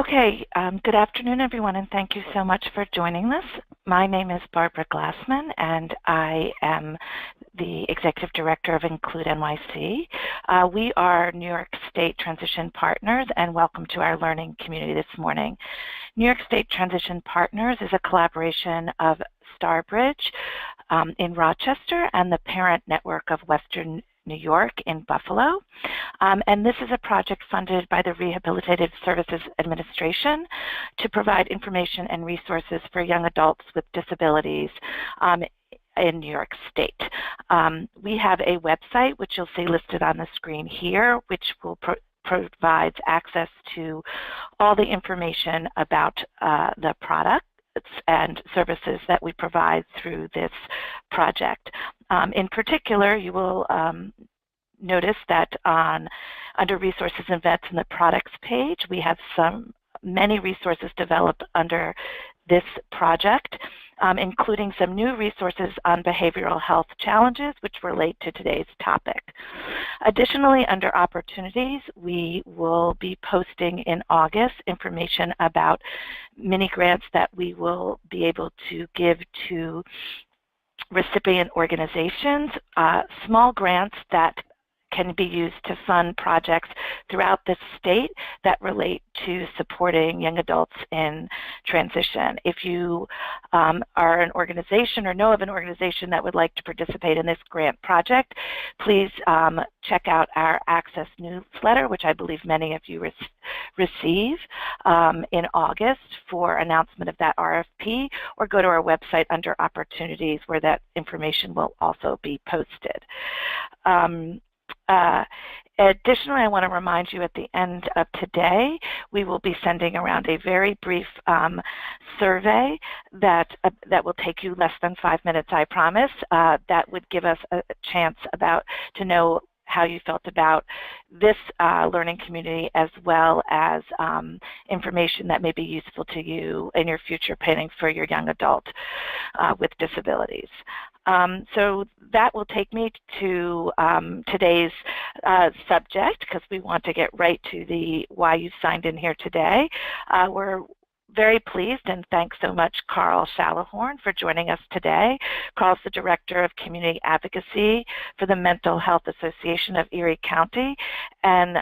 Okay, good afternoon, everyone, and thank you so much for joining us. My name is Barbara Glassman, and I am the Executive Director of Include NYC. We are New York State Transition Partners, and welcome to our learning community this morning. New York State Transition Partners is a collaboration of Starbridge in Rochester and the parent network of Western New York in Buffalo. And this is a project funded by the Rehabilitative Services Administration to provide information and resources for young adults with disabilities in New York State. We have a website, which you'll see listed on the screen here, which will provides access to all the information about the product and services that we provide through this project. In particular, you will notice that under Resources and Events in the Products page, we have many resources developed under this project, including some new resources on behavioral health challenges which relate to today's topic. Additionally, under Opportunities, we will be posting in August information about mini grants that we will be able to give to recipient organizations, small grants that can be used to fund projects throughout the state that relate to supporting young adults in transition. If you are an organization or know of an organization that would like to participate in this grant project, please check out our ACCESS newsletter, which I believe many of you receive in August for announcement of that RFP, or go to our website under Opportunities where that information will also be posted. Additionally, I want to remind you at the end of today, we will be sending around a very brief survey that will take you less than 5 minutes, I promise. That would give us a chance to know how you felt about this learning community, as well as information that may be useful to you in your future planning for your young adult with disabilities. So that will take me to today's subject, because we want to get right to the why you signed in here today. We're very pleased, and thanks so much, Carl Schallahorn, for joining us today. Carl's the Director of Community Advocacy for the Mental Health Association of Erie County and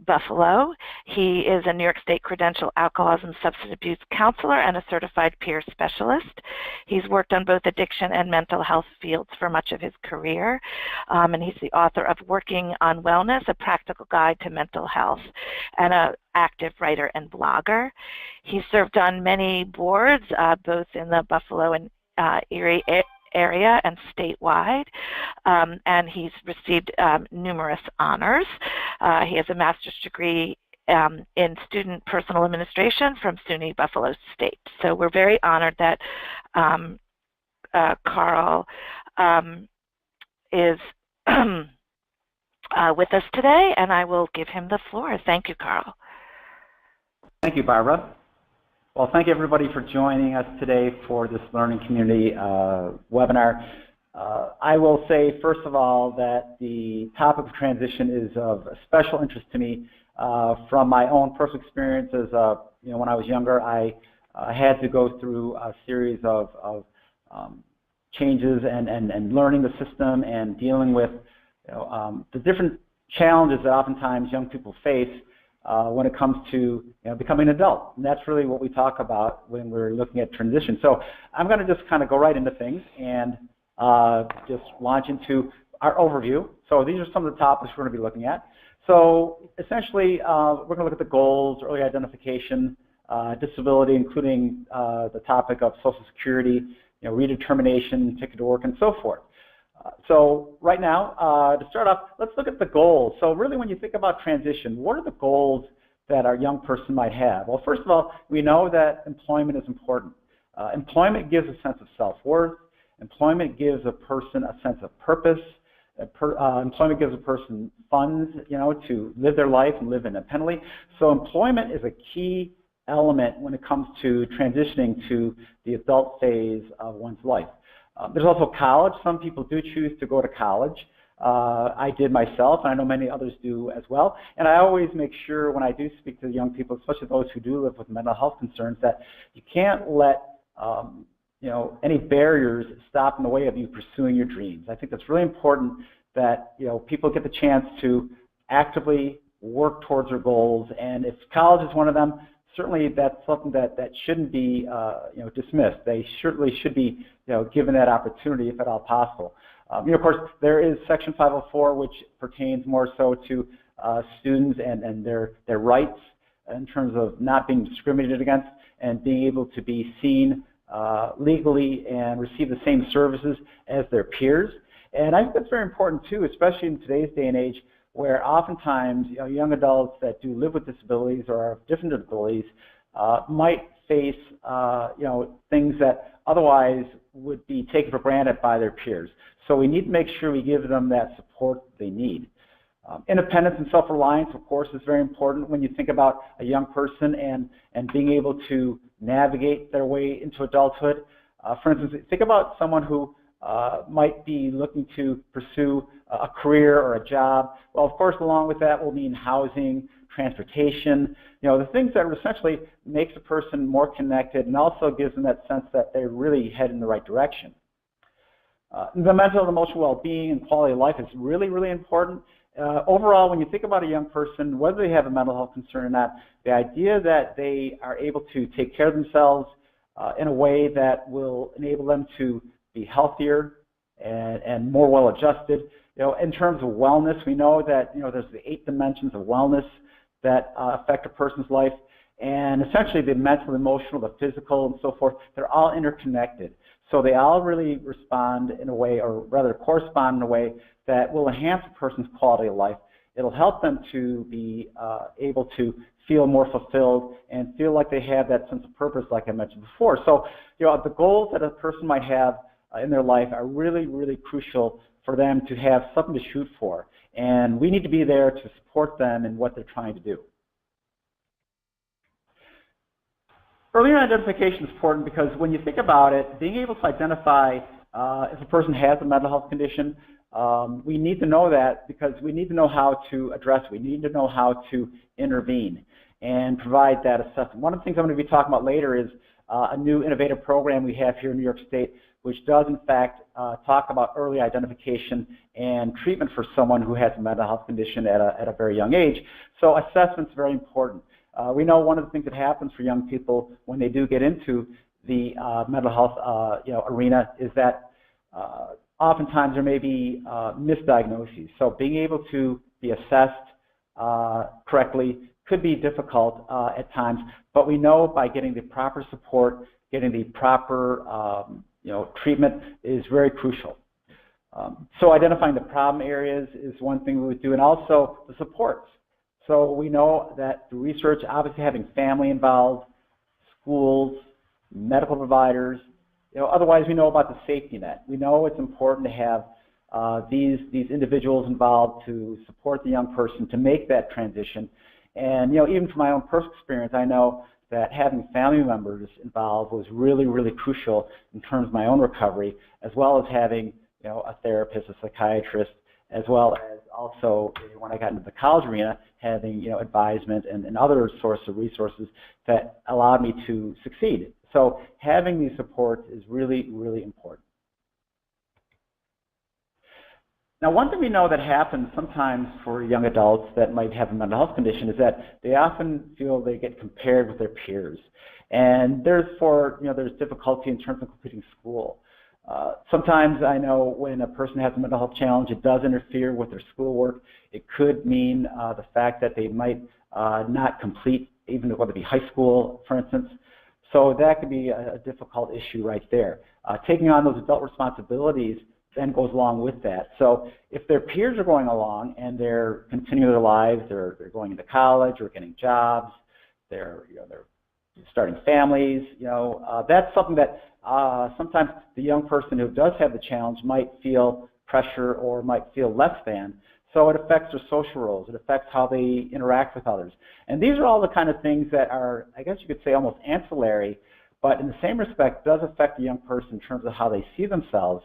Buffalo. He is a New York State credentialed alcoholism substance abuse counselor and a certified peer specialist. He's worked on both addiction and mental health fields for much of his career, and he's the author of Working on Wellness, A Practical Guide to Mental Health, and an active writer and blogger. He served on many boards, both in the Buffalo and Erie area and statewide, and he's received numerous honors. He has a master's degree in student personal administration from SUNY Buffalo State. So we're very honored that Carl is with us today, and I will give him the floor. Thank you, Carl. Thank you, Barbara. Well, thank you everybody for joining us today for this learning community webinar. I will say, first of all, that the topic of transition is of special interest to me from my own personal experiences. When I was younger, I had to go through a series of changes and learning the system and dealing with the different challenges that oftentimes young people face when it comes to becoming an adult. And that's really what we talk about when we're looking at transition. So I'm going to just kind of go right into things and just launch into our overview. So these are some of the topics we're going to be looking at. So essentially, we're going to look at the goals, early identification, disability, including the topic of Social Security, redetermination, ticket to work, and so forth. So right now, to start off, let's look at the goals. So really, when you think about transition, what are the goals that our young person might have? Well, first of all, we know that employment is important. Employment gives a sense of self-worth. Employment gives a person a sense of purpose. Employment gives a person funds, to live their life and live independently. So employment is a key element when it comes to transitioning to the adult phase of one's life. There's also college. Some people do choose to go to college. I did myself, and I know many others do as well. And I always make sure when I do speak to the young people, especially those who do live with mental health concerns, that you can't let any barriers stop in the way of you pursuing your dreams. I think that's really important that people get the chance to actively work towards their goals, and if college is one of them, certainly that's something that shouldn't be dismissed. They certainly should be given that opportunity if at all possible. Of course, there is Section 504, which pertains more so to students and their rights in terms of not being discriminated against and being able to be seen legally and receive the same services as their peers. And I think that's very important too, especially in today's day and age, where oftentimes young adults that do live with disabilities or have different disabilities might face things that otherwise would be taken for granted by their peers. So we need to make sure we give them that support they need. Independence and self-reliance, of course, is very important when you think about a young person and being able to navigate their way into adulthood. For instance, think about someone who might be looking to pursue a career or a job. Well, of course, along with that will mean housing, transportation, the things that essentially makes a person more connected and also gives them that sense that they're really heading in the right direction. The mental and emotional well-being and quality of life is really, really important. Overall, when you think about a young person, whether they have a mental health concern or not, the idea that they are able to take care of themselves in a way that will enable them to be healthier and more well-adjusted. In terms of wellness, we know that there's the 8 dimensions of wellness that affect a person's life, and essentially the mental, emotional, the physical, and so forth, they're all interconnected. So they all really respond in a way, or rather correspond in a way that will enhance a person's quality of life. It'll help them to be able to feel more fulfilled and feel like they have that sense of purpose like I mentioned before. So the goals that a person might have in their life are really, really crucial for them to have something to shoot for. And we need to be there to support them in what they're trying to do. Earlier identification is important because when you think about it, being able to identify if a person has a mental health condition, we need to know that because we need to know how to address it. We need to know how to intervene and provide that assessment. One of the things I'm going to be talking about later is a new innovative program we have here in New York State, which does in fact talk about early identification and treatment for someone who has a mental health condition at a very young age. So assessment is very important. We know one of the things that happens for young people when they do get into the mental health arena is that oftentimes there may be misdiagnoses. So being able to be assessed correctly could be difficult at times, but we know by getting the proper support, getting the proper treatment is very crucial. So identifying the problem areas is one thing we would do, and also the supports. So we know that through research, obviously having family involved, schools, medical providers, otherwise we know about the safety net. We know it's important to have these individuals involved to support the young person to make that transition. And even from my own personal experience, I know that having family members involved was really, really crucial in terms of my own recovery, as well as having a therapist, a psychiatrist, as well as also when I got into the college arena, having advisement and other sources of resources that allowed me to succeed. So having these supports is really, really important. Now, one thing we know that happens sometimes for young adults that might have a mental health condition is that they often feel they get compared with their peers, and therefore, there's difficulty in terms of completing school. Sometimes I know when a person has a mental health challenge, it does interfere with their schoolwork. It could mean the fact that they might not complete, even whether it be high school, for instance. So that could be a difficult issue right there. Taking on those adult responsibilities then goes along with that. So if their peers are going along and they're continuing their lives, they're going into college or getting jobs, they're starting families, that's something that sometimes the young person who does have the challenge might feel pressure or might feel less than. So it affects their social roles. It affects how they interact with others. And these are all the kind of things that are, I guess you could say, almost ancillary, but in the same respect does affect the young person in terms of how they see themselves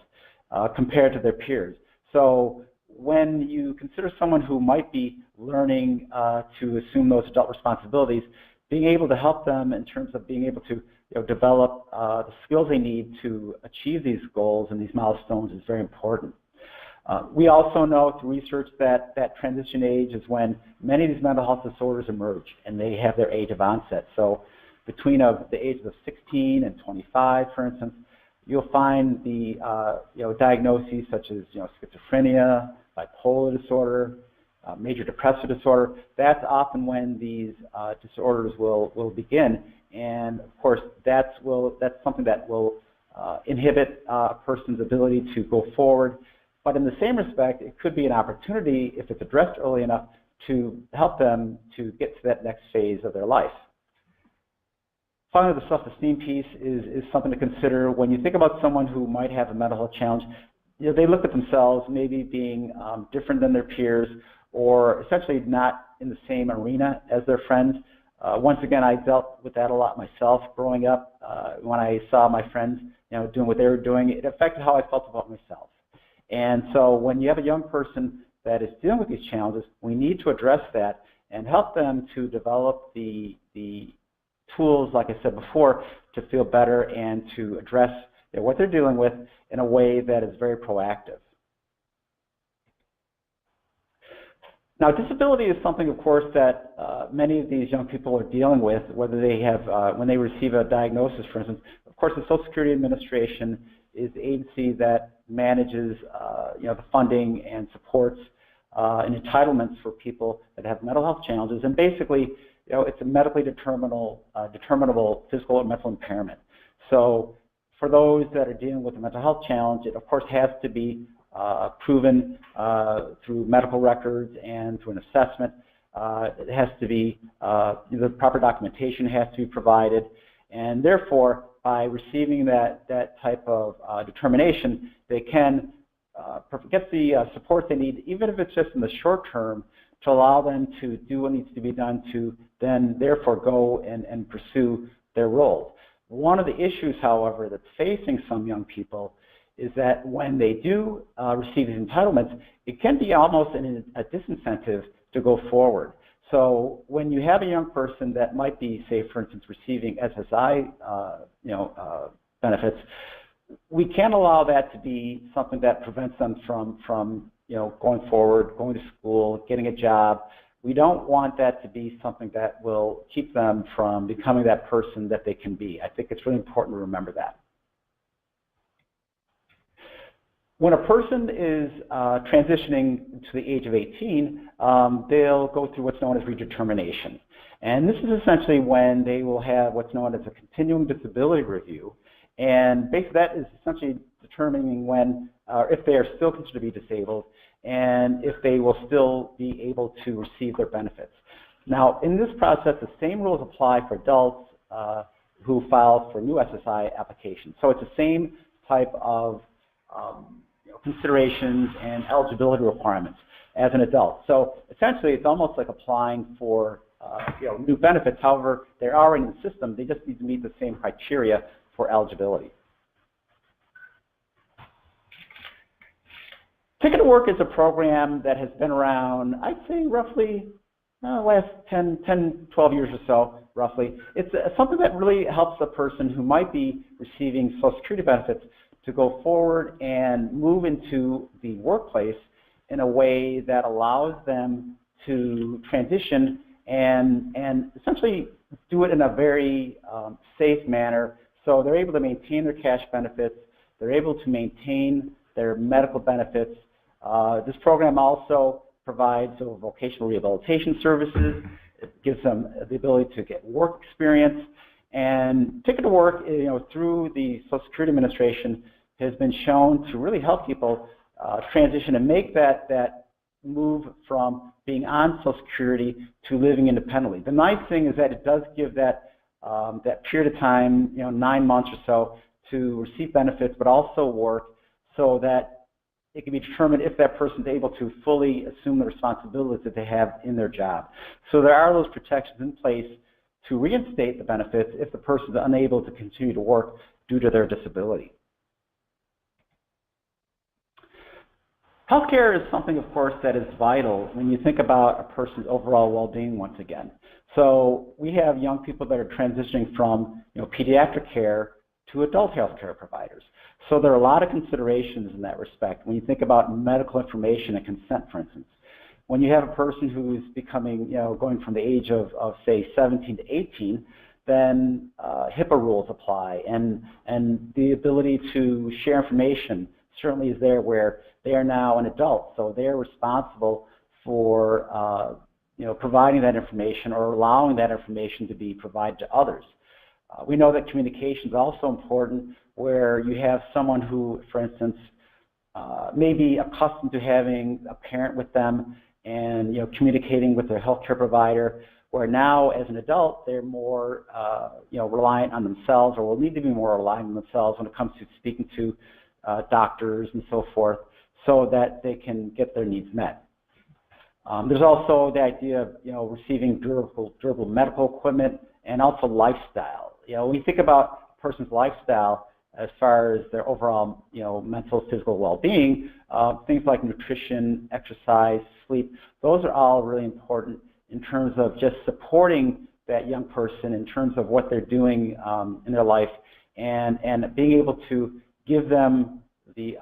compared to their peers. So when you consider someone who might be learning to assume those adult responsibilities, being able to help them in terms of being able to develop the skills they need to achieve these goals and these milestones is very important. We also know through research that that transition age is when many of these mental health disorders emerge and they have their age of onset. So between the ages of 16 and 25, for instance, you'll find the diagnoses such as schizophrenia, bipolar disorder, major depressive disorder. That's often when these disorders will begin, and of course that's something that will inhibit a person's ability to go forward. But in the same respect, it could be an opportunity, if it's addressed early enough, to help them to get to that next phase of their life. Finally, the self-esteem piece is something to consider. When you think about someone who might have a mental health challenge, they look at themselves maybe being different than their peers, or essentially not in the same arena as their friends. Once again, I dealt with that a lot myself growing up. When I saw my friends doing what they were doing, it affected how I felt about myself. And so when you have a young person that is dealing with these challenges, we need to address that and help them to develop the tools, like I said before, to feel better and to address what they're dealing with in a way that is very proactive. Now, disability is something, of course, that many of these young people are dealing with, whether they have, when they receive a diagnosis, for instance. Of course, the Social Security Administration is the agency that manages, the funding and supports and entitlements for people that have mental health challenges. And basically, it's a medically determinable physical or mental impairment. So for those that are dealing with a mental health challenge, it of course has to be proven through medical records and through an assessment. It has to be, the proper documentation has to be provided, and therefore, by receiving that type of determination, they can get the support they need, even if it's just in the short term, to allow them to do what needs to be done to then therefore go and pursue their roles. One of the issues, however, that's facing some young people is that when they do receive these entitlements, it can be almost a disincentive to go forward. So when you have a young person that might be, say, for instance, receiving SSI benefits, we can't allow that to be something that prevents them from going forward, going to school, getting a job. We don't want that to be something that will keep them from becoming that person that they can be. I think it's really important to remember that. When a person is transitioning to the age of 18, they'll go through what's known as redetermination. And this is essentially when they will have what's known as a continuing disability review. And basically that is essentially determining when, if they are still considered to be disabled, and if they will still be able to receive their benefits. Now, in this process, the same rules apply for adults who file for new SSI applications. So it's the same type of considerations and eligibility requirements as an adult. So essentially, it's almost like applying for new benefits. However, they're already in the system. They just need to meet the same criteria for eligibility. Ticket to Work is a program that has been around, I'd say, roughly the last 10, 12 years or so, roughly. It's something that really helps a person who might be receiving Social Security benefits to go forward and move into the workplace in a way that allows them to transition and essentially do it in a very safe manner. So they're able to maintain their cash benefits, they're able to maintain their medical benefits. This program also provides vocational rehabilitation services. It gives them the ability to get work experience. And Ticket to Work, through the Social Security Administration, has been shown to really help people transition and make that move from being on Social Security to living independently. The nice thing is that it does give that period of time, 9 months or so, to receive benefits, but also work, so that it can be determined if that person is able to fully assume the responsibilities that they have in their job. So there are those protections in place to reinstate the benefits if the person is unable to continue to work due to their disability. Healthcare is something, of course, that is vital when you think about a person's overall well-being once again. So we have young people that are transitioning from pediatric care to adult healthcare providers. So there are a lot of considerations in that respect. When you think about medical information and consent, for instance, when you have a person who's becoming, going from the age of say 17 to 18, then HIPAA rules apply, and the ability to share information certainly is there where they are now an adult, so they're responsible for providing that information or allowing that information to be provided to others. We know that communication is also important, where you have someone who, for instance, may be accustomed to having a parent with them and communicating with their healthcare provider, where now as an adult they're more reliant on themselves, or will need to be more reliant on themselves when it comes to speaking to doctors and so forth, so that they can get their needs met. There's also the idea of receiving durable medical equipment, and also lifestyle. When you think about a person's lifestyle as far as their overall mental, physical well-being, things like nutrition, exercise, sleep, those are all really important in terms of just supporting that young person in terms of what they're doing in their life, and being able to give them the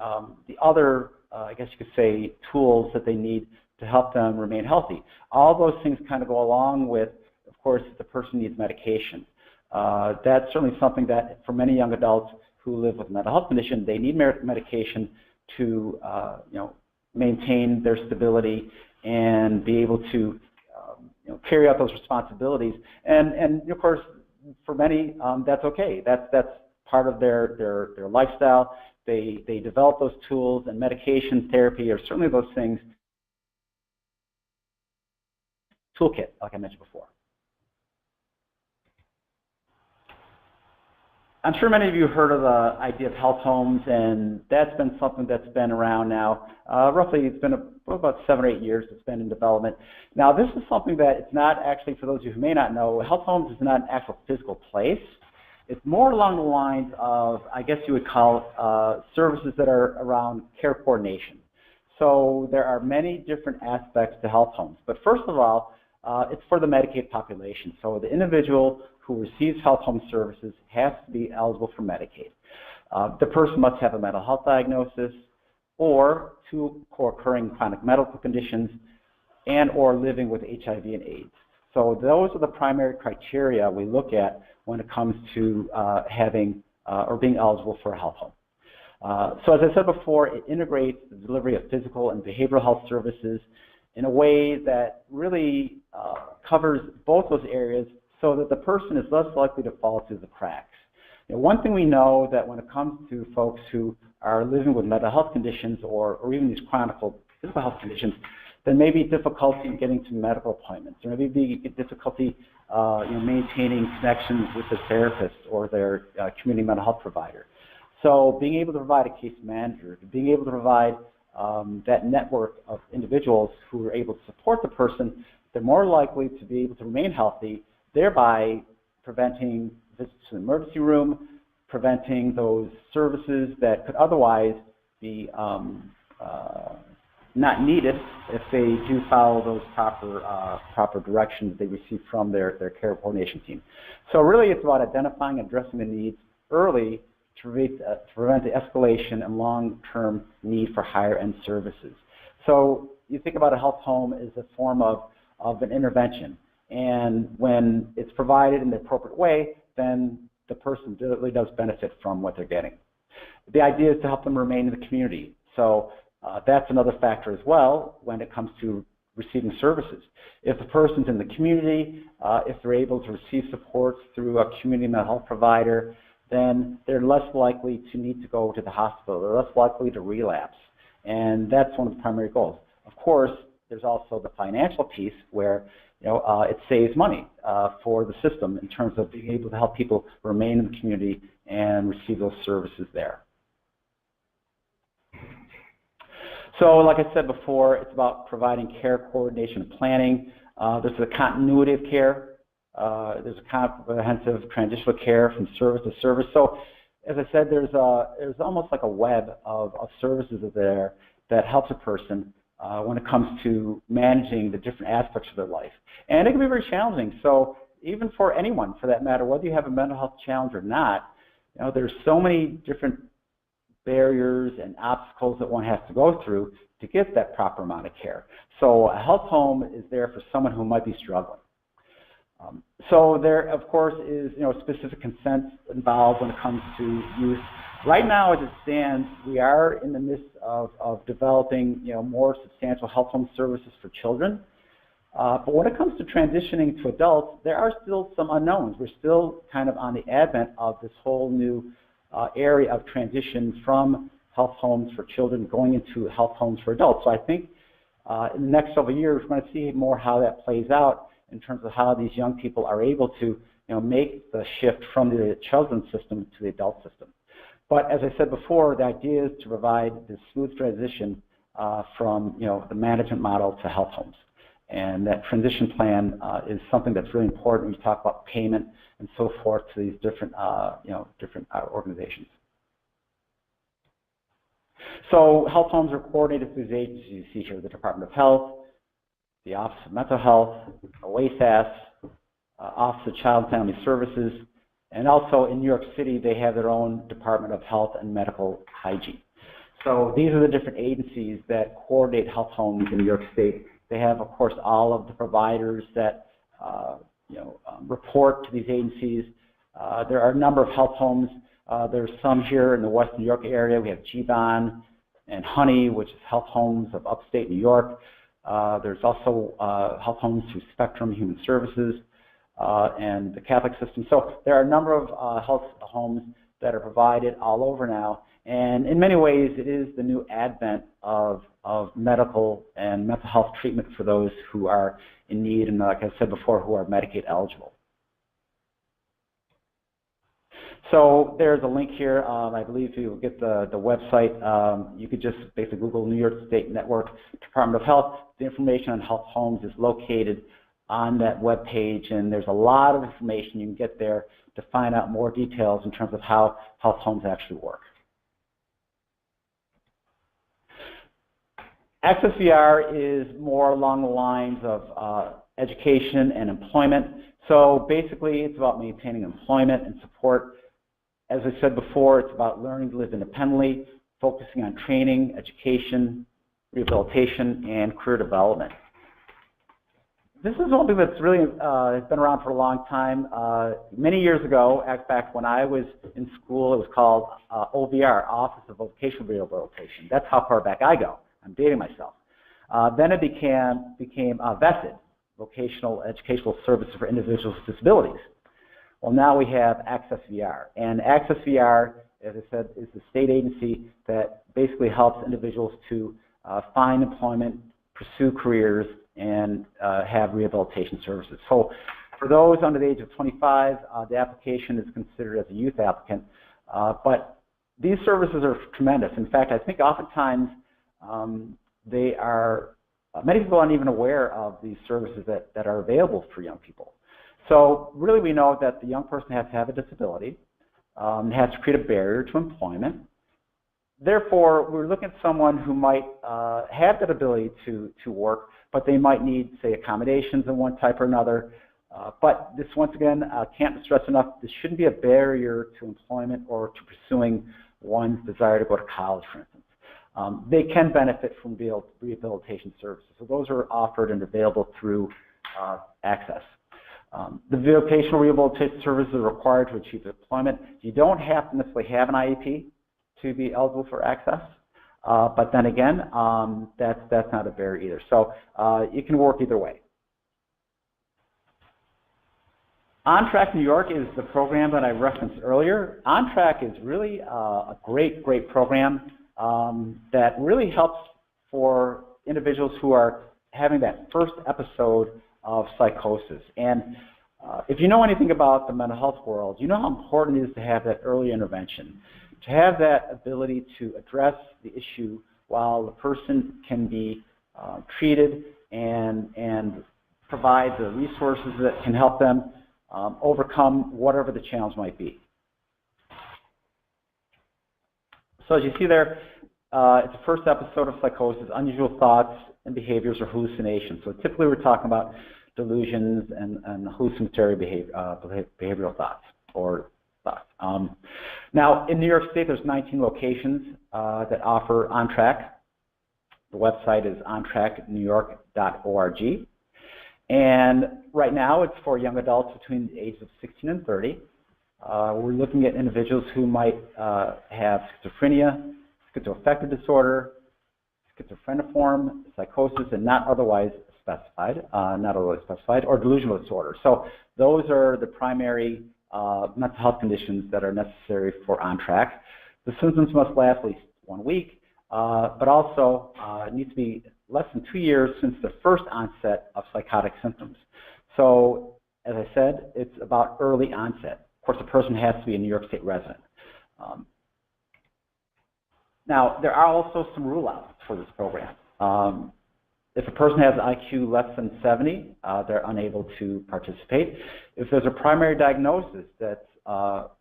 other, I guess you could say, tools that they need to help them remain healthy. All those things kind of go along with, of course, if the person needs medication. That's certainly something that for many young adults who live with a mental health condition, they need medication to maintain their stability and be able to carry out those responsibilities. And of course, for many, that's okay. That's part of their lifestyle. They develop those tools, and medication, therapy are certainly those things. Toolkit, like I mentioned before. I'm sure many of you heard of the idea of health homes, and that's been something that's been around now. Roughly, it's been about 7 or 8 years it's been in development. Now, this is something that it's not actually, for those of you who may not know, health homes is not an actual physical place. It's more along the lines of, I guess you would call it, services that are around care coordination. So there are many different aspects to health homes. But first of all, it's for the Medicaid population. So the individual who receives health home services has to be eligible for Medicaid. The person must have a mental health diagnosis, or 2 co-occurring chronic medical conditions, and or living with HIV and AIDS. So those are the primary criteria we look at when it comes to having or being eligible for a health home. So as I said before, it integrates the delivery of physical and behavioral health services in a way that really covers both those areas, so that the person is less likely to fall through the cracks. One thing we know that when it comes to folks who are living with mental health conditions, or even these chronic physical health conditions, there may be difficulty in getting to medical appointments. There may be difficulty maintaining connections with the therapist or their community mental health provider. So being able to provide a case manager, being able to provide that network of individuals who are able to support the person, they're more likely to be able to remain healthy, thereby preventing visits to the emergency room, preventing those services that could otherwise be not needed if they do follow those proper directions they receive from their care coordination team. So really it's about identifying and addressing the needs early to prevent the escalation and long-term need for higher-end services. So you think about a health home as a form of an intervention, and when it's provided in the appropriate way, then the person really does benefit from what they're getting. The idea is to help them remain in the community. So that's another factor as well when it comes to receiving services. If the person's in the community, if they're able to receive support through a community mental health provider, then they're less likely to need to go to the hospital. They're less likely to relapse. And that's one of the primary goals. Of course, there's also the financial piece where it saves money for the system in terms of being able to help people remain in the community and receive those services there. So like I said before, it's about providing care coordination and planning. There's the continuity of care. There's a comprehensive transitional care from service to service. So as I said, there's almost like a web of services there that helps a person when it comes to managing the different aspects of their life. And it can be very challenging. So even for anyone, for that matter, whether you have a mental health challenge or not, there's so many different barriers and obstacles that one has to go through to get that proper amount of care. So a health home is there for someone who might be struggling. So there, of course, is specific consent involved when it comes to use. Right now, as it stands, we are in the midst of developing more substantial health home services for children. But when it comes to transitioning to adults, there are still some unknowns. We're still kind of on the advent of this whole new area of transition from health homes for children going into health homes for adults. So I think in the next several years, we're going to see more how that plays out in terms of how these young people are able to make the shift from the children's system to the adult system. But as I said before, the idea is to provide this smooth transition from the management model to health homes. And that transition plan is something that's really important when you talk about payment and so forth to these different, organizations. So health homes are coordinated through these agencies you see here: the Department of Health, the Office of Mental Health, OASAS, Office of Child and Family Services, and also in New York City they have their own Department of Health and Medical Hygiene. So these are the different agencies that coordinate health homes in New York State. They have, of course, all of the providers that report to these agencies. There are a number of health homes. There's some here in the West New York area. We have GBON and Honey, which is health homes of upstate New York. There's also health homes through Spectrum Human Services and the Catholic system. So there are a number of health homes that are provided all over now. And in many ways, it is the new advent of medical and mental health treatment for those who are in need and, like I said before, who are Medicaid eligible. So there's a link here. I believe you'll get the website. You could just basically Google New York State Network, Department of Health. The information on health homes is located on that web page, and there's a lot of information you can get there to find out more details in terms of how health homes actually work. ACCES-VR is more along the lines of education and employment. So basically, it's about maintaining employment and support. As I said before, it's about learning to live independently, focusing on training, education, rehabilitation, and career development. This is something that's really has been around for a long time. Many years ago, in fact, when I was in school, it was called OVR, Office of Vocational Rehabilitation. That's how far back I go. I'm dating myself. Then it became VESID, Vocational Educational Services for Individuals with Disabilities. Well, now we have ACCES-VR. And ACCES-VR, as I said, is the state agency that basically helps individuals to find employment, pursue careers, and have rehabilitation services. So for those under the age of 25, the application is considered as a youth applicant. But these services are tremendous. In fact, I think oftentimes many people aren't even aware of these services that are available for young people. So really we know that the young person has to have a disability, has to create a barrier to employment. Therefore, we're looking at someone who might have that ability to work, but they might need, say, accommodations of one type or another. But this, once again, can't stress enough, this shouldn't be a barrier to employment or to pursuing one's desire to go to college, for instance. They can benefit from rehabilitation services. So those are offered and available through ACCES. The vocational rehabilitation services are required to achieve employment. You don't have to necessarily have an IEP to be eligible for ACCES, but then again, that's not a barrier either. So you can work either way. OnTrack New York is the program that I referenced earlier. OnTrack is really a great program that really helps for individuals who are having that first episode of psychosis. And if you know anything about the mental health world, you know how important it is to have that early intervention, to have that ability to address the issue while the person can be treated and provide the resources that can help them overcome whatever the challenge might be. So as you see there, it's the first episode of psychosis, unusual thoughts and behaviors or hallucinations. So typically we're talking about delusions and hallucinatory behavioral thoughts or thoughts. Now, in New York State, there's 19 locations that offer OnTrack. The website is ontracknewyork.org. And right now, it's for young adults between the ages of 16 and 30. We're looking at individuals who might have schizophrenia, schizoaffective disorder, schizophreniform, psychosis, and not otherwise specified, or delusional disorder. So those are the primary mental health conditions that are necessary for OnTrack. The symptoms must last at least 1 week, but also it needs to be less than 2 years since the first onset of psychotic symptoms. So, as I said, it's about early onset. Of course, the person has to be a New York State resident. Now, there are also some rule-outs for this program. If a person has an IQ less than 70, they're unable to participate. If there's a primary diagnosis that's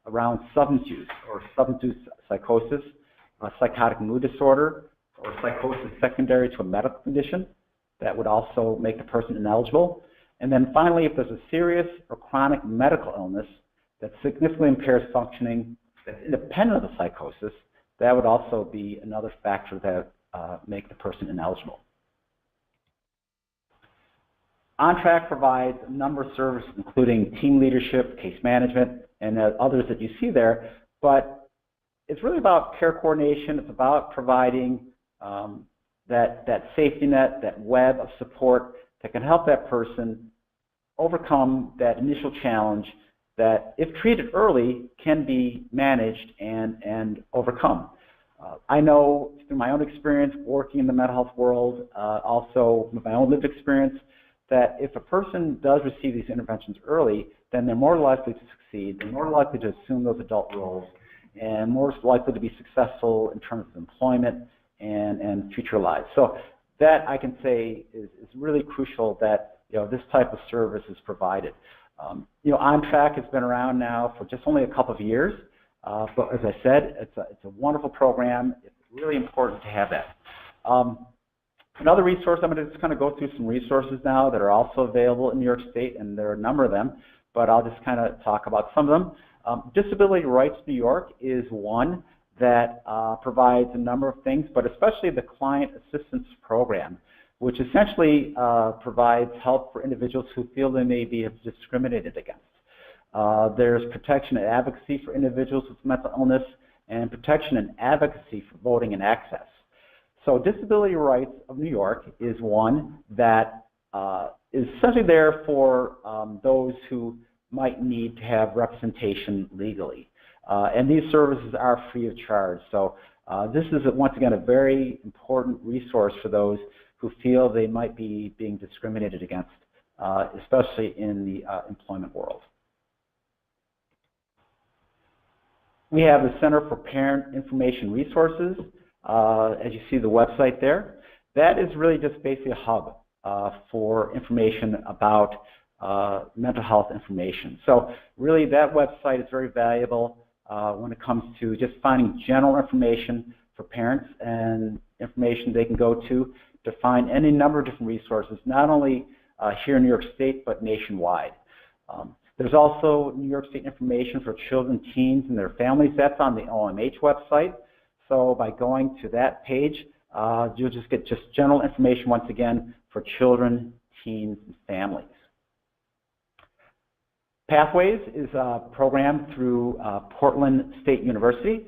around substance use or substance use psychosis, a psychotic mood disorder, or psychosis secondary to a medical condition, that would also make the person ineligible. And then finally, if there's a serious or chronic medical illness that significantly impairs functioning that's independent of the psychosis, that would also be another factor that make the person ineligible. OnTrack provides a number of services, including team leadership, case management, and others that you see there, but it's really about care coordination. It's about providing that safety net, that web of support that can help that person overcome that initial challenge that, if treated early, can be managed and overcome. I know through my own experience working in the mental health world, also with my own lived experience, that if a person does receive these interventions early, then they're more likely to succeed, they're more likely to assume those adult roles, and more likely to be successful in terms of employment and future lives. So that, I can say, is really crucial that this type of service is provided. OnTrack has been around now for just only a couple of years, but as I said, it's a wonderful program. It's really important to have that. Another resource, I'm going to just kind of go through some resources now that are also available in New York State, and there are a number of them, but I'll just kind of talk about some of them. Disability Rights New York is one that provides a number of things, but especially the Client Assistance Program, which essentially provides help for individuals who feel they may be discriminated against. There's protection and advocacy for individuals with mental illness, and protection and advocacy for voting and access. So Disability Rights of New York is one that is essentially there for those who might need to have representation legally. And these services are free of charge. So this is, once again, a very important resource for those who feel they might be being discriminated against, especially in the employment world. We have the Center for Parent Information Resources. As you see the website there, that is really just basically a hub for information about mental health information. So really that website is very valuable when it comes to just finding general information for parents and information they can go to find any number of different resources, not only here in New York State, but nationwide. There's also New York State information for children, teens, and their families. That's on the OMH website. So by going to that page, you'll just get just general information, once again, for children, teens, and families. Pathways is a program through Portland State University.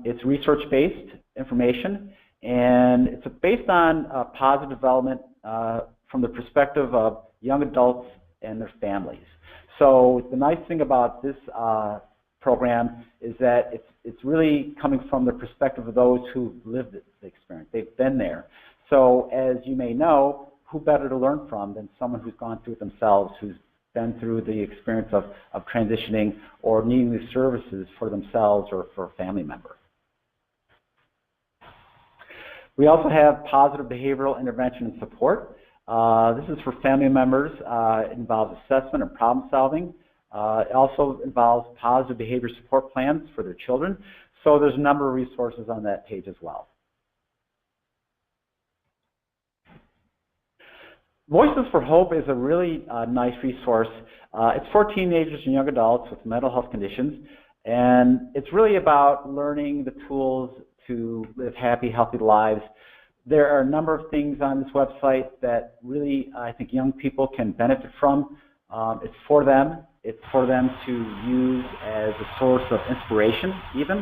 It's research-based information, and it's based on positive development from the perspective of young adults and their families. So the nice thing about this program is that it's really coming from the perspective of those who've lived the experience. They've been there. So as you may know, who better to learn from than someone who's gone through it themselves, who's been through the experience of transitioning or needing these services for themselves or for a family member. We also have positive behavioral intervention and support. This is for family members. It involves assessment and problem solving. It also involves positive behavior support plans for their children. So there's a number of resources on that page as well. Voices for Hope is a really nice resource. It's for teenagers and young adults with mental health conditions, and it's really about learning the tools to live happy, healthy lives. There are a number of things on this website that really I think young people can benefit from. It's for them. It's for them to use as a source of inspiration, even.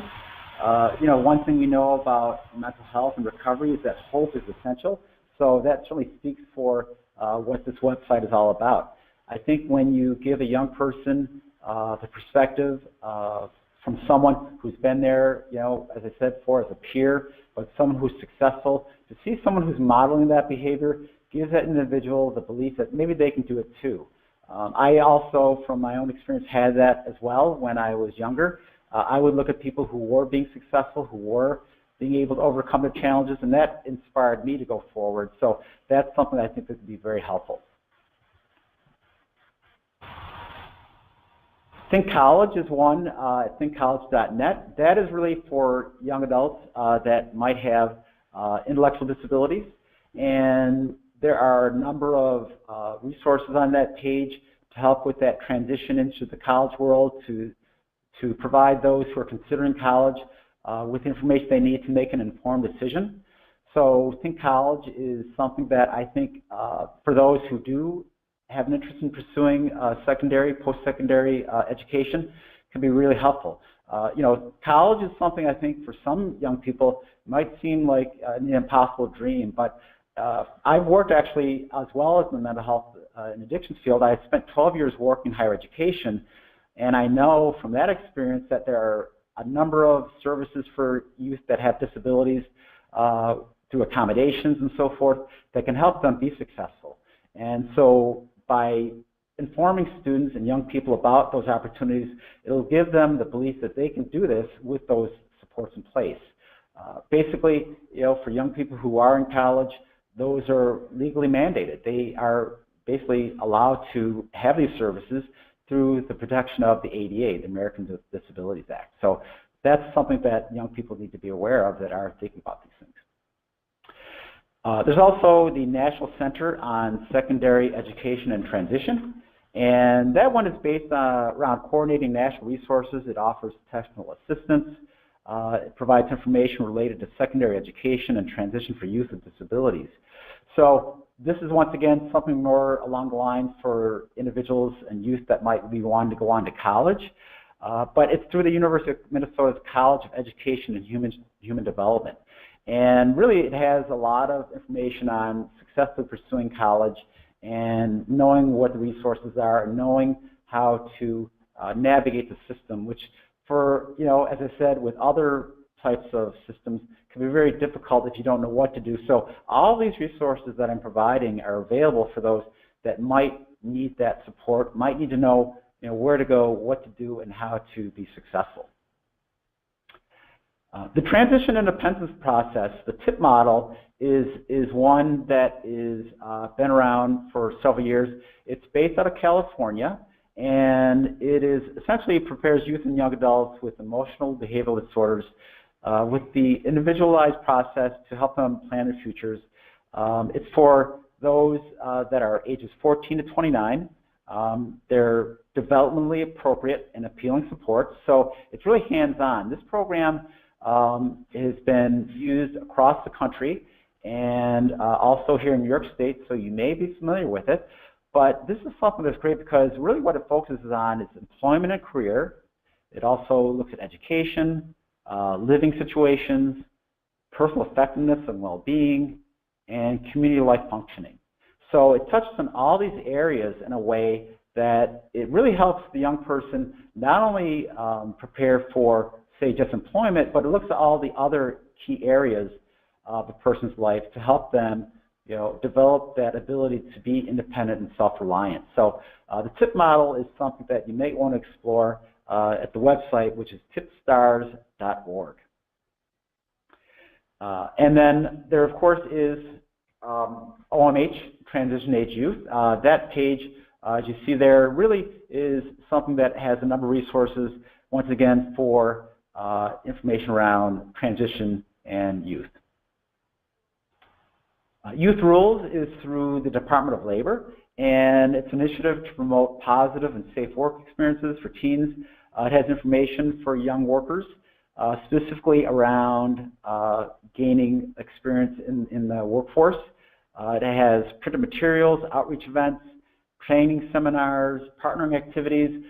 You know, one thing we know about mental health and recovery is that hope is essential. So that certainly speaks for what this website is all about. I think when you give a young person the perspective from someone who's been there, you know, as I said before, as a peer, but someone who's successful, to see someone who's modeling that behavior gives that individual the belief that maybe they can do it too. I also, from my own experience, had that as well when I was younger. I would look at people who were being successful, who were being able to overcome the challenges, and that inspired me to go forward. So that's something I think that would be very helpful. Think College is one, thinkcollege.net. That is really for young adults that might have intellectual disabilities. And there are a number of resources on that page to help with that transition into the college world, to provide those who are considering college with the information they need to make an informed decision. So Think College is something that I think for those who do have an interest in pursuing secondary, post-secondary education can be really helpful. You know, college is something I think for some young people might seem like an impossible dream, but I've worked actually as well as in the mental health and addictions field. I spent 12 years working in higher education, and I know from that experience that there are a number of services for youth that have disabilities through accommodations and so forth that can help them be successful. And so by informing students and young people about those opportunities, it'll give them the belief that they can do this with those supports in place. Basically, you know, for young people who are in college, those are legally mandated. They are basically allowed to have these services through the protection of the ADA, the American with Disabilities Act. So that's something that young people need to be aware of that are thinking about these things. There's also the National Center on Secondary Education and Transition, and that one is based around coordinating national resources. It offers technical assistance. It provides information related to secondary education and transition for youth with disabilities. So this is once again something more along the lines for individuals and youth that might be wanting to go on to college, but it's through the University of Minnesota's College of Education and Human Development. And really it has a lot of information on successfully pursuing college and knowing what the resources are and knowing how to navigate the system, which for, you know, as I said, with other types of systems can be very difficult if you don't know what to do. So all these resources that I'm providing are available for those that might need that support, might need to know, you know, where to go, what to do, and how to be successful. The transition independence process, the TIP model, is one that is been around for several years. It's based out of California, and it is essentially prepares youth and young adults with emotional behavioral disorders with the individualized process to help them plan their futures. It's for those that are ages 14 to 29. They're developmentally appropriate and appealing support, so it's really hands-on. This program has been used across the country and also here in New York State, so you may be familiar with it. But this is something that's great because really what it focuses on is employment and career. It also looks at education, living situations, personal effectiveness and well-being, and community life functioning. So it touches on all these areas in a way that it really helps the young person not only prepare for, say, just employment, but it looks at all the other key areas of a person's life to help them, you know, develop that ability to be independent and self-reliant. So the TIP model is something that you may want to explore at the website, which is tipstars.org. And then there, of course, is OMH, Transition Age Youth. That page, as you see there, really is something that has a number of resources, once again, for information around transition and youth. Youth Rules is through the Department of Labor, and it's an initiative to promote positive and safe work experiences for teens. It has information for young workers, specifically around gaining experience in the workforce. It has printed materials, outreach events, training seminars, partnering activities,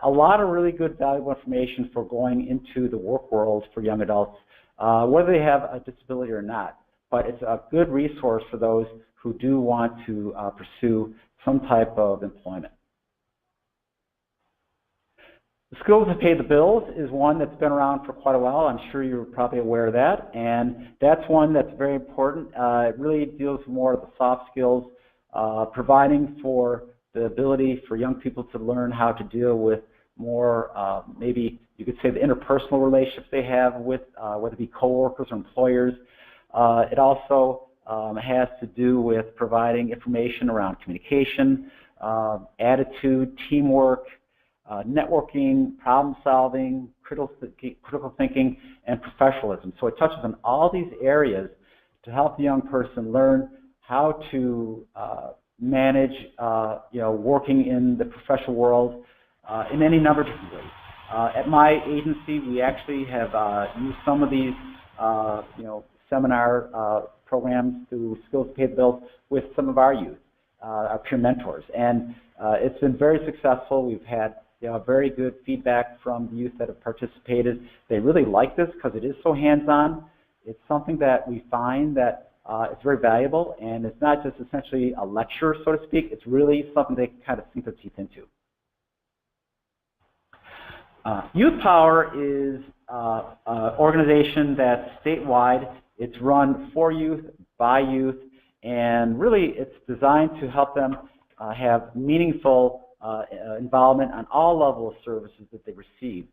a lot of really good, valuable information for going into the work world for young adults, whether they have a disability or not. But it's a good resource for those who do want to pursue some type of employment. The Skills to Pay the Bills is one that's been around for quite a while. I'm sure you're probably aware of that. And that's one that's very important. It really deals more with the soft skills, providing for the ability for young people to learn how to deal with more, maybe you could say the interpersonal relationships they have with, whether it be coworkers or employers. It also has to do with providing information around communication, attitude, teamwork, networking, problem solving, critical thinking, and professionalism. So it touches on all these areas to help the young person learn how to manage, working in the professional world in any number of different ways. At my agency, we actually have used some of these, seminar programs through Skills to Pay the Bills with some of our youth, our peer mentors, and it's been very successful. We've had very good feedback from the youth that have participated. They really like this because it is so hands-on. It's something that we find that it's very valuable, and it's not just essentially a lecture, so to speak. It's really something they can kind of sink their teeth into. Youth Power is an organization that's statewide. It's run for youth, by youth, and really it's designed to help them have meaningful involvement on all levels of services that they receive.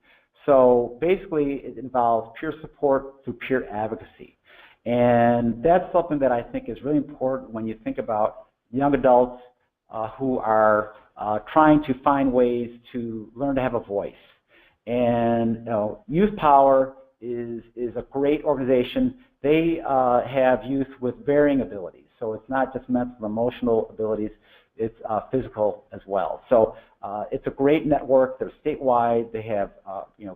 So basically it involves peer support through peer advocacy. And that's something that I think is really important when you think about young adults who are trying to find ways to learn to have a voice. And Youth Power is a great organization. They have youth with varying abilities. So it's not just mental and emotional abilities, it's physical as well. So it's a great network. They're statewide. They have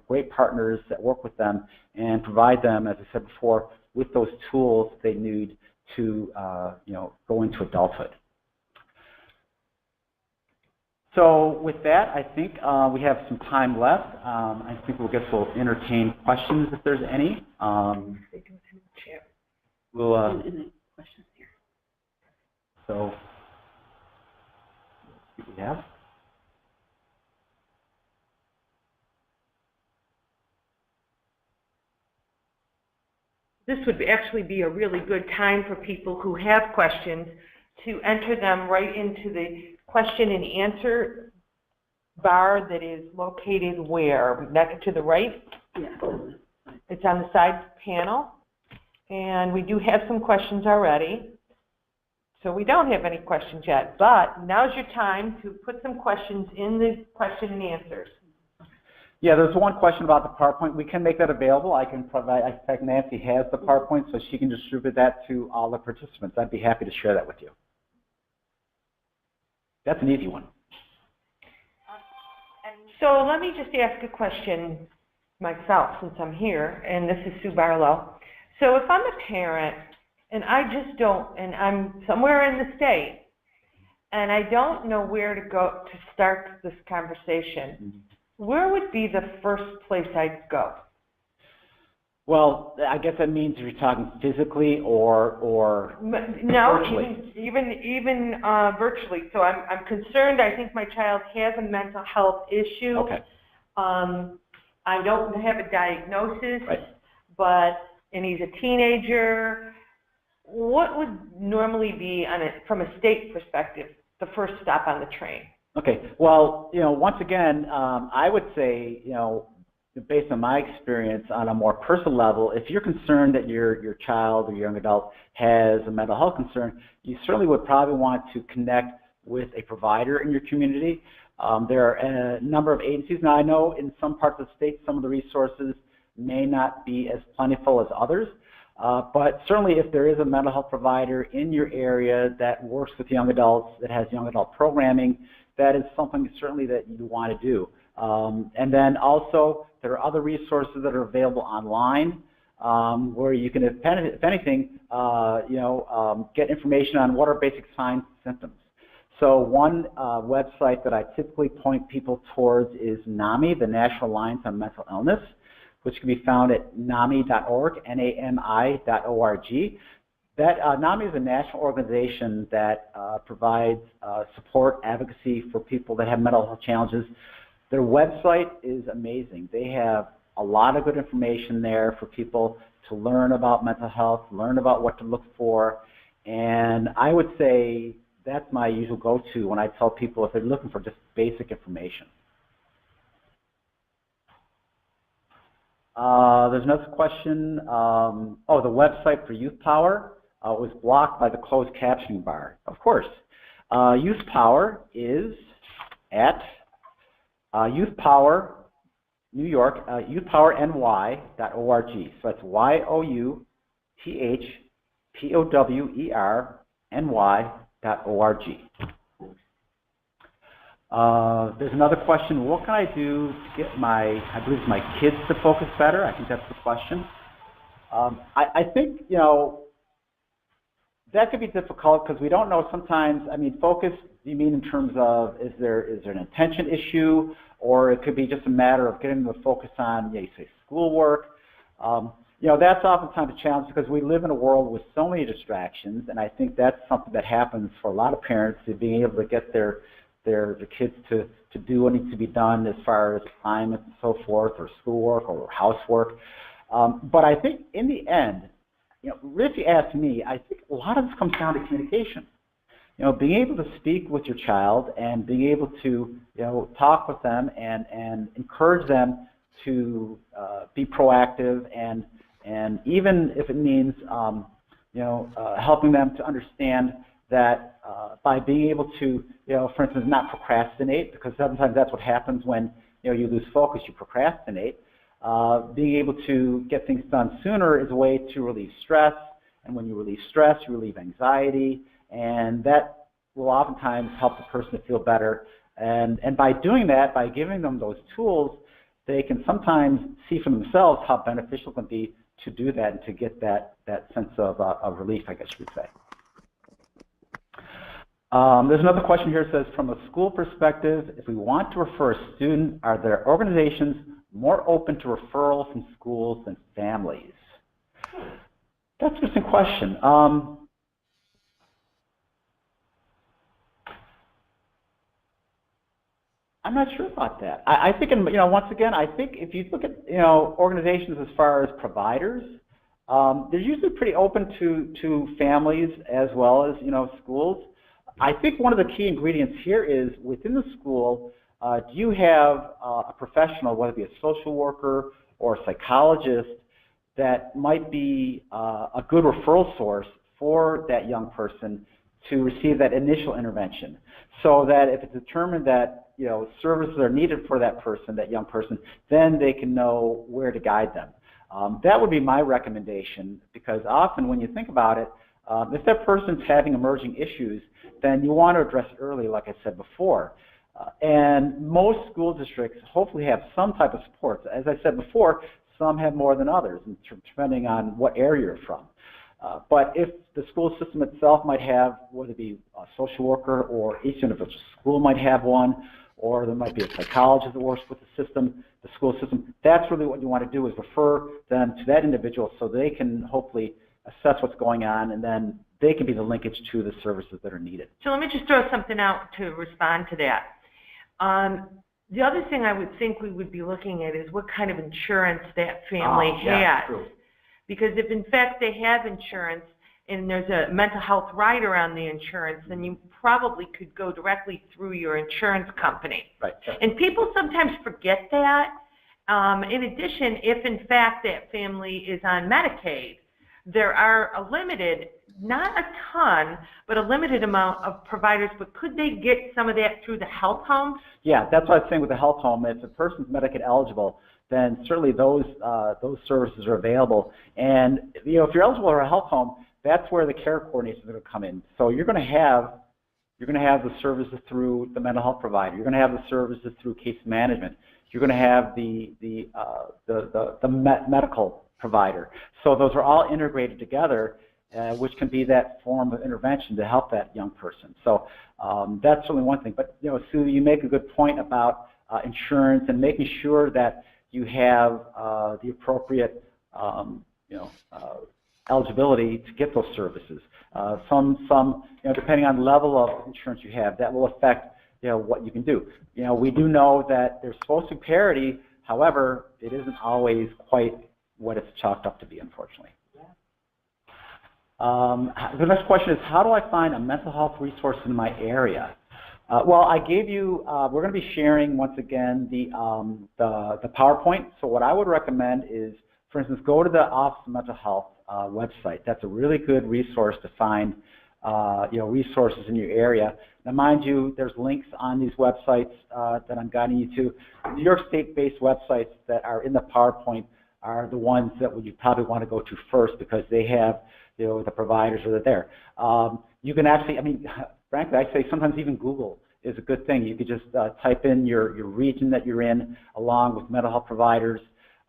great partners that work with them and provide them, as I said before, with those tools they need to go into adulthood. So with that, I think we have some time left. I think we'll entertain questions if there's any. We'll questions here. So let's see what we have. This would actually be a really good time for people who have questions to enter them right into the question and answer bar that is located where? Next to the right? Yeah. It's on the side panel. And we do have some questions already. So we don't have any questions yet, but now's your time to put some questions in the question and answers. Yeah, there's one question about the PowerPoint. We can make that available. I can provide, I think Nancy has the PowerPoint, so she can distribute that to all the participants. I'd be happy to share that with you. That's an easy one. So let me just ask a question myself since I'm here, and this is Sue Barlow. So if I'm a parent and I just don't, and I'm somewhere in the state, and I don't know where to go to start this conversation, where would be the first place I'd go? Well, I guess that means if you're talking physically or no, virtually. even virtually. So I'm concerned. I think my child has a mental health issue. Okay. I don't have a diagnosis, right. And he's a teenager. What would normally be, from a state perspective, the first stop on the train? Okay. Well, once again, I would say, based on my experience on a more personal level, if you're concerned that your child or your young adult has a mental health concern, you certainly would probably want to connect with a provider in your community. There are a number of agencies. Now, I know in some parts of the state, some of the resources may not be as plentiful as others, But certainly if there is a mental health provider in your area that works with young adults, that has young adult programming, that is something certainly that you want to do. And then also there are other resources that are available online where you can, if anything, get information on what are basic signs and symptoms. So one website that I typically point people towards is NAMI, the National Alliance on Mental Illness, which can be found at NAMI.org, N-A-M-I.org. That NAMI is a national organization that provides support, advocacy for people that have mental health challenges. Their website is amazing. They have a lot of good information there for people to learn about mental health, learn about what to look for, and I would say that's my usual go-to when I tell people if they're looking for just basic information. There's another question. The website for Youth Power was blocked by the closed captioning bar. Of course. Youth Power is at Youth Power New York, youthpowerny.org. So that's youthpowerny.org. There's another question. What can I do to get my kids to focus better? I think that's the question. I think, that could be difficult because we don't know sometimes. I mean, focus, do you mean in terms of is there an attention issue, or it could be just a matter of getting them to focus on, you say, schoolwork. That's oftentimes a challenge because we live in a world with so many distractions, and I think that's something that happens for a lot of parents, to being able to get their kids to do what needs to be done as far as assignments and so forth, or schoolwork or housework. But I think in the end, really, if you ask me, I think a lot of this comes down to communication. Being able to speak with your child and being able to, talk with them and encourage them to be proactive, and even if it means, helping them to understand that by being able to, for instance, not procrastinate, because sometimes that's what happens when, you lose focus, you procrastinate. Being able to get things done sooner is a way to relieve stress, and when you relieve stress, you relieve anxiety, and that will oftentimes help the person to feel better. And by doing that, by giving them those tools, they can sometimes see for themselves how beneficial it can be to do that and to get that sense of relief, I guess you would say. There's another question here that says, from a school perspective, if we want to refer a student, are there organizations more open to referral from schools than families? That's an interesting question. I'm not sure about that. I think, once again, I think if you look at, organizations as far as providers, they're usually pretty open to families as well as, schools. I think one of the key ingredients here is within the school, do you have a professional, whether it be a social worker or a psychologist, that might be a good referral source for that young person to receive that initial intervention, so that if it's determined that services are needed for that person, that young person, then they can know where to guide them. That would be my recommendation, because often when you think about it, if that person's having emerging issues, then you want to address it early, like I said before. And most school districts hopefully have some type of support. As I said before, some have more than others, depending on what area you're from. But if the school system itself might have, whether it be a social worker or each individual school might have one, or there might be a psychologist that works with the system, the school system, that's really what you want to do, is refer them to that individual so they can hopefully assess what's going on, and then they can be the linkage to the services that are needed. So let me just throw something out to respond to that. The other thing I would think we would be looking at is what kind of insurance that family has. True. Because if in fact they have insurance and there's a mental health rider on the insurance, then you probably could go directly through your insurance company. Right. And people sometimes forget that. In addition, if in fact that family is on Medicaid, there are a limited not a ton, but a limited amount of providers, but could they get some of that through the health home? Yeah, that's what I was saying with the health home. If a person's Medicaid eligible, then certainly those services are available. And you know, if you're eligible for a health home, that's where the care coordinators are going to come in. So you're going to have the services through the mental health provider. You're going to have the services through case management. You're going to have the medical provider. So those are all integrated together, which can be that form of intervention to help that young person. So that's certainly one thing. But you know, Sue, you make a good point about insurance and making sure that you have the appropriate eligibility to get those services. Some you know, depending on the level of insurance you have, that will affect what you can do. You know, we do know that there's supposed to be parity. However, it isn't always quite what it's chalked up to be, unfortunately. The next question is, how do I find a mental health resource in my area? Well, I gave you, we're going to be sharing once again the PowerPoint. So what I would recommend is, for instance, go to the Office of Mental Health website. That's a really good resource to find resources in your area. Now, mind you, there's links on these websites that I'm guiding you to. New York State-based websites that are in the PowerPoint are the ones that you probably want to go to first because they have the providers that are there. You can actually, I mean, frankly, I say sometimes even Google is a good thing. You could just type in your region that you're in along with mental health providers,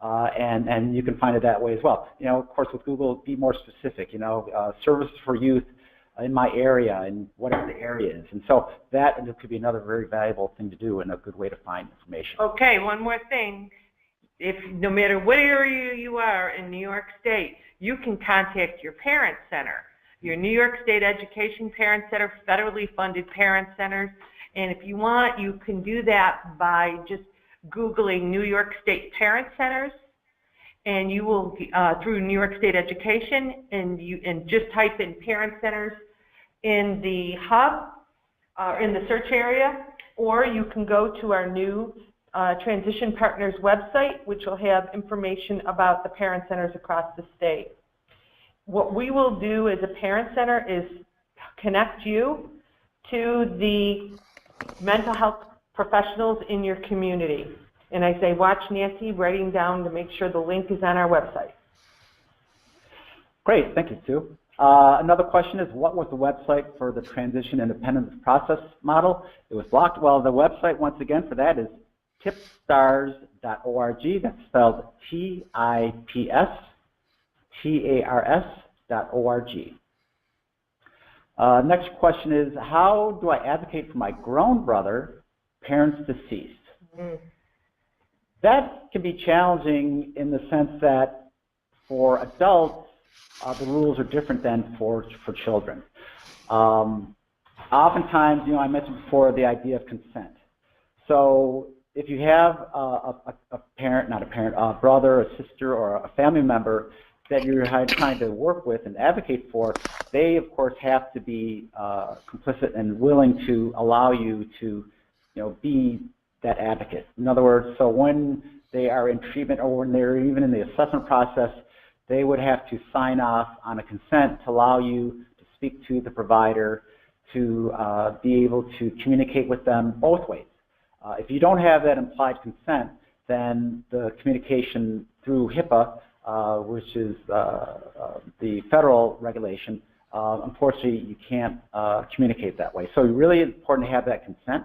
and you can find it that way as well. You know, of course, with Google, be more specific. You know, services for youth in my area and whatever the area is. And so that could be another very valuable thing to do and a good way to find information. Okay, one more thing. If no matter what area you are in New York State, you can contact your parent center, your New York State Education Parent Center, federally funded parent centers. And if you want, you can do that by just Googling New York State Parent Centers, and you will, through New York State Education, and just type in parent centers in the hub, in the search area, or you can go to our new Transition Partners website, which will have information about the parent centers across the state. What we will do as a parent center is connect you to the mental health professionals in your community. And I say, watch Nancy writing down to make sure the link is on our website. Great, thank you, Sue. Another question is, what was the website for the transition independence process model? It was blocked. Well, the website, once again, for that is tipstars.org. That's spelled TIPSTARS.org. Next question is, how do I advocate for my grown brother, parents deceased? That can be challenging in the sense that for adults, the rules are different than for children. Oftentimes, you know, I mentioned before the idea of consent. So if you have a parent, not a parent, a brother, a sister, or a family member that you're trying to work with and advocate for, they, of course, have to be complicit and willing to allow you to, be that advocate. In other words, so when they are in treatment or when they're even in the assessment process, they would have to sign off on a consent to allow you to speak to the provider, to be able to communicate with them both ways. If you don't have that implied consent, then the communication through HIPAA, which is the federal regulation, unfortunately you can't communicate that way. So it's really important to have that consent.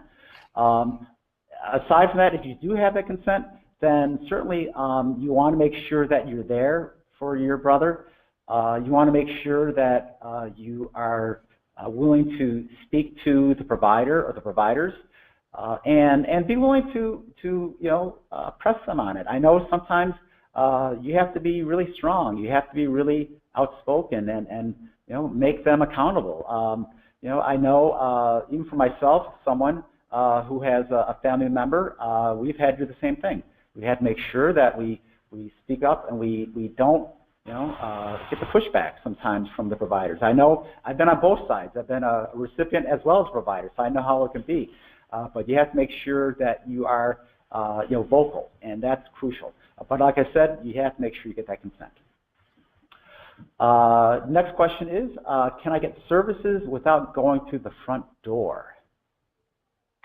Aside from that, if you do have that consent, then certainly you want to make sure that you're there for your brother. You want to make sure that you are willing to speak to the provider or the providers, and be willing to press them on it. I know sometimes you have to be really strong. You have to be really outspoken and make them accountable. I know even for myself, someone who has a family member, we've had to do the same thing. We had to make sure that we speak up and we don't get the pushback sometimes from the providers. I know I've been on both sides. I've been a recipient as well as a provider, so I know how it can be. But you have to make sure that you are vocal, and that's crucial. But like I said, you have to make sure you get that consent. Next question is, can I get services without going through the front door?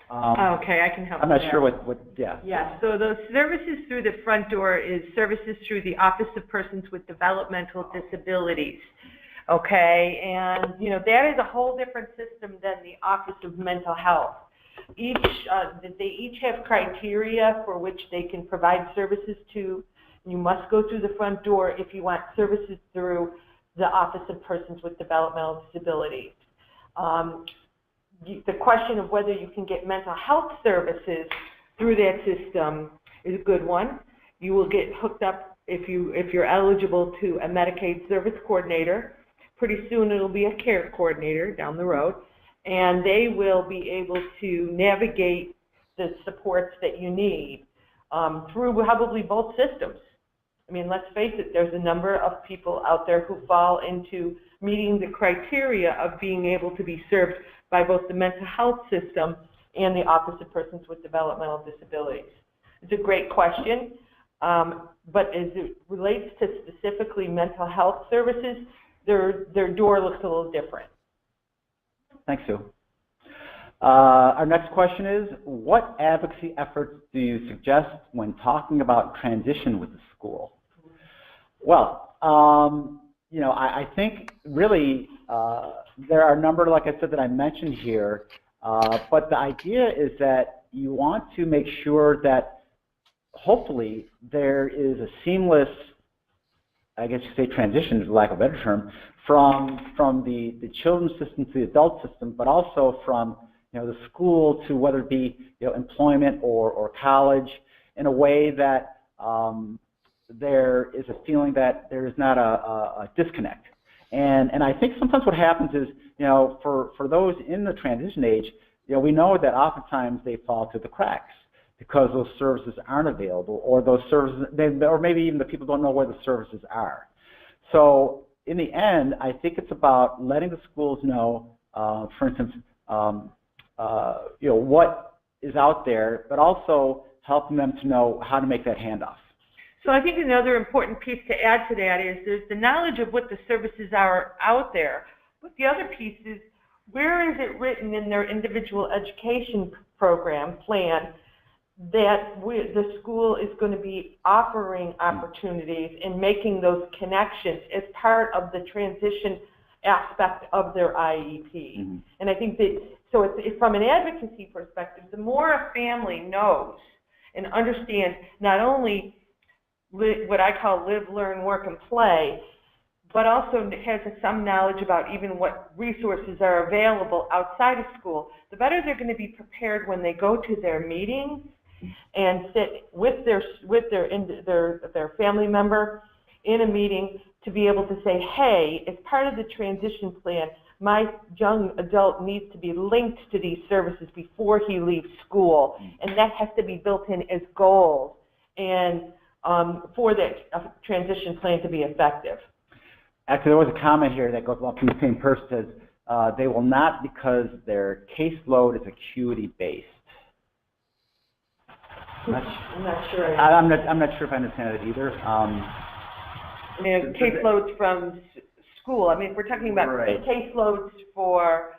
Okay, I can help. I'm not sure what, yeah. Yeah, so those services through the front door is services through the Office of Persons with Developmental Disabilities. Okay, and you know, that is a whole different system than the Office of Mental Health. They each have criteria for which they can provide services to. You must go through the front door if you want services through the Office of Persons with Developmental Disabilities. The question of whether you can get mental health services through that system is a good one. You will get hooked up, if you're eligible, to a Medicaid service coordinator. Pretty soon it'll be a care coordinator down the road, and they will be able to navigate the supports that you need through probably both systems. I mean, let's face it, there's a number of people out there who fall into meeting the criteria of being able to be served by both the mental health system and the Office of Persons with Developmental Disabilities. It's a great question, but as it relates to specifically mental health services, their door looks a little different. Thanks, Sue. Our next question is, what advocacy efforts do you suggest when talking about transition with the school? Well, you know, I think really there are a number, like I said, that I mentioned here, but the idea is that you want to make sure that hopefully there is a seamless, I guess you say transition, for lack of a better term, from the children's system to the adult system, but also from, you know, the school to whether it be, you know, employment or college, in a way that there is a feeling that there is not a disconnect. And I think sometimes what happens is, you know, for those in the transition age, you know, we know that oftentimes they fall through the cracks because those services aren't available, or those services, or maybe even the people don't know where the services are. So in the end, I think it's about letting the schools know, for instance, you know, what is out there, but also helping them to know how to make that handoff. So I think another important piece to add to that is there's the knowledge of what the services are out there, but the other piece is, where is it written in their individual education program plan that the school is going to be offering opportunities and making those connections as part of the transition aspect of their IEP. Mm-hmm. And I think that, so it's from an advocacy perspective, the more a family knows and understands not only what I call live, learn, work, and play, but also has some knowledge about even what resources are available outside of school, the better they're going to be prepared when they go to their meetings and sit with their family member in a meeting to be able to say, hey, as part of the transition plan, my young adult needs to be linked to these services before he leaves school, and that has to be built in as goals and for that transition plan to be effective. Actually, there was a comment here that goes along from the same person, says they will not because their caseload is acuity-based. I'm not sure. I'm not sure if I understand it either. I mean, caseloads from school. I mean, if we're talking about caseloads for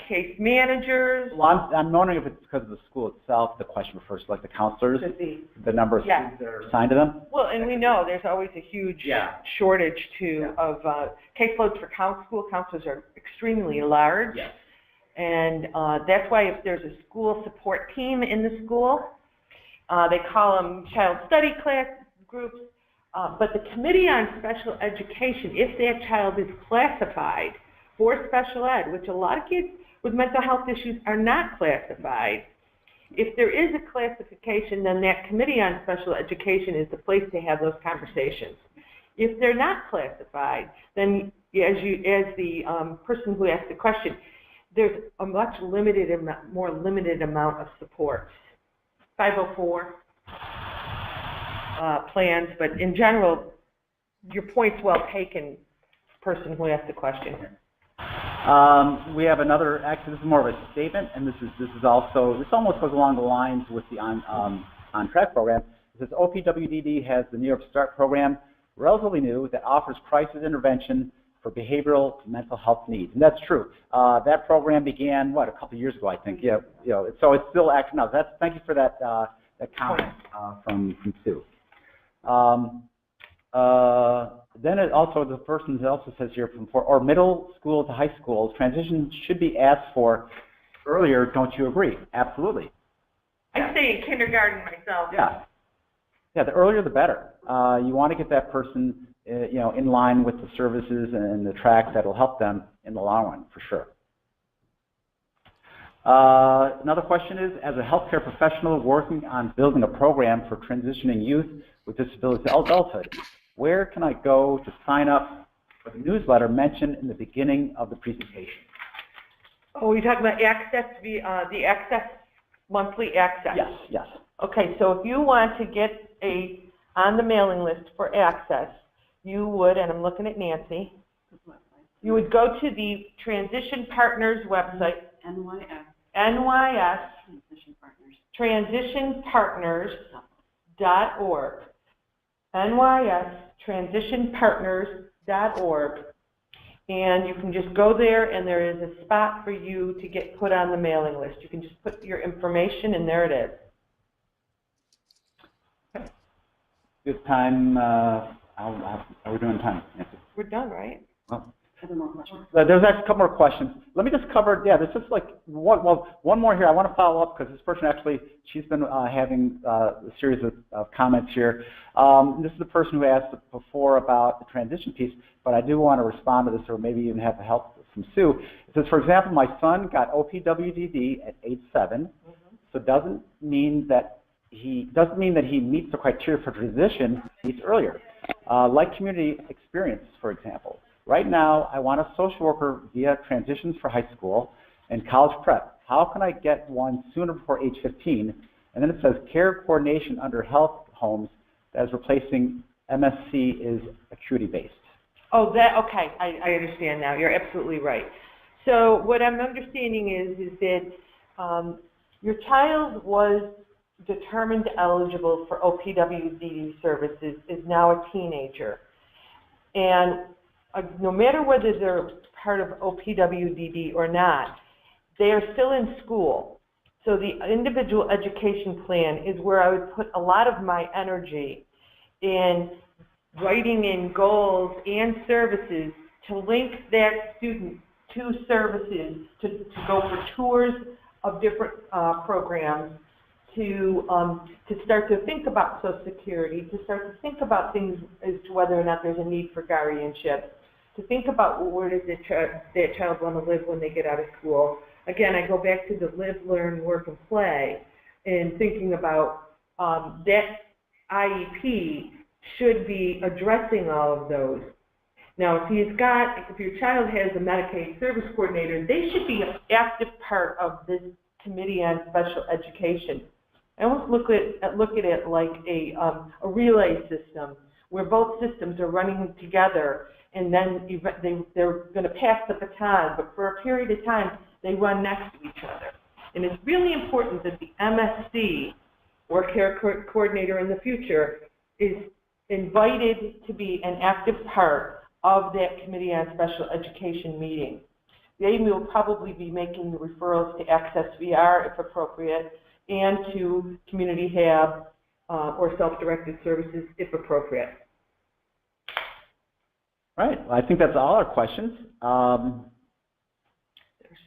case managers. Well, I'm wondering if it's because of the school itself. The question refers to like the counselors, the number of students that are assigned to them. Well, and we know there's always a huge shortage too of caseloads for school counselors are extremely large. Yes. And that's why if there's a school support team in the school, they call them child study class groups. But the Committee on Special Education, if that child is classified for special ed, which a lot of kids with mental health issues are not classified, if there is a classification, then that Committee on Special Education is the place to have those conversations. If they're not classified, then as the person who asked the question, there's a much more limited amount of support. 504 plans, but in general, your point's well taken, person who asked the question. We have another, actually this is more of a statement, and this almost goes along the lines with the On Track program. It says OPWDD has the New York START program, relatively new, that offers crisis intervention for behavioral mental health needs. And that's true. That program began, what, a couple of years ago, I think. Yeah, you know, so it's still active now. Thank you for that, that comment from Sue. Then it also, the person also says here, or middle school to high school, transition should be asked for earlier, don't you agree? Absolutely. I say in kindergarten myself. Yeah. Yeah, the earlier the better. You want to get that person, you know, in line with the services and the tracks that will help them in the long run, for sure. Another question is, as a healthcare professional working on building a program for transitioning youth with disabilities to adulthood, where can I go to sign up for the newsletter mentioned in the beginning of the presentation? Oh, you're talking about ACCESS, the ACCESS, monthly ACCESS? Yes, yes. Okay, so if you want to get on the mailing list for ACCESS, you would, and I'm looking at Nancy, you would go to the Transition Partners website, NYS transitionpartners.org, NYS transitionpartners.org, and you can just go there, and there is a spot for you to get put on the mailing list. You can just put your information, and there it is. Okay. Good time. How are we doing time, Nancy? We're done, right? Well, there's actually a couple more questions. Let me just cover, yeah, there's just like one more here. I want to follow up because this person actually, she's been having a series of comments here. This is the person who asked before about the transition piece, but I do want to respond to this, or maybe even have help from Sue. It says, for example, my son got OPWDD at age 7, so doesn't mean that he meets the criteria for transition needs earlier. Like community experience, for example. Right now, I want a social worker via transitions for high school and college prep. How can I get one sooner before age 15? And then it says care coordination under health homes that is replacing MSC is acuity-based. Oh, okay, I understand now. You're absolutely right. So what I'm understanding is that your child was determined eligible for OPWDD services, is now a teenager. And no matter whether they're part of OPWDD or not, they are still in school. So the individual education plan is where I would put a lot of my energy in writing in goals and services to link that student to services, to go for tours of different programs, to start to think about Social Security, to start to think about things as to whether or not there's a need for guardianship, to think about where does that child want to live when they get out of school. Again, I go back to the live, learn, work, and play, and thinking about that IEP should be addressing all of those. Now, if your child has a Medicaid service coordinator, they should be an active part of this Committee on Special Education. I almost look at it like a relay system where both systems are running together, and then they're going to pass the baton, but for a period of time, they run next to each other. And it's really important that the MSC, or care coordinator in the future, is invited to be an active part of that Committee on Special Education meeting. They will probably be making the referrals to ACCESS-VR if appropriate, and to Community Hab or self-directed services if appropriate. Right. Well, I think that's all our questions.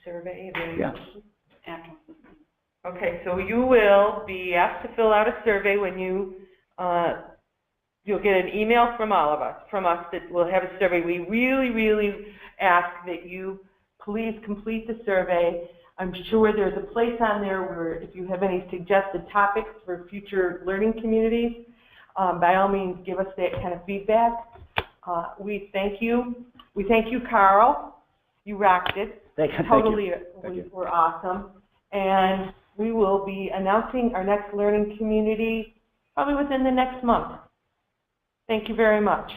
Survey. Yeah. Okay, so you will be asked to fill out a survey when you'll get an email from us that will have a survey. We really ask that you please complete the survey. I'm sure there's a place on there where if you have any suggested topics for future learning communities, by all means give us that kind of feedback. We thank you. We thank you, Carl. You rocked it. Thank you. Were awesome. And we will be announcing our next learning community probably within the next month. Thank you very much.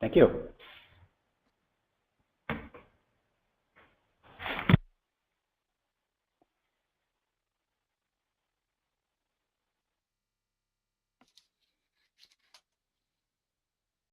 Thank you.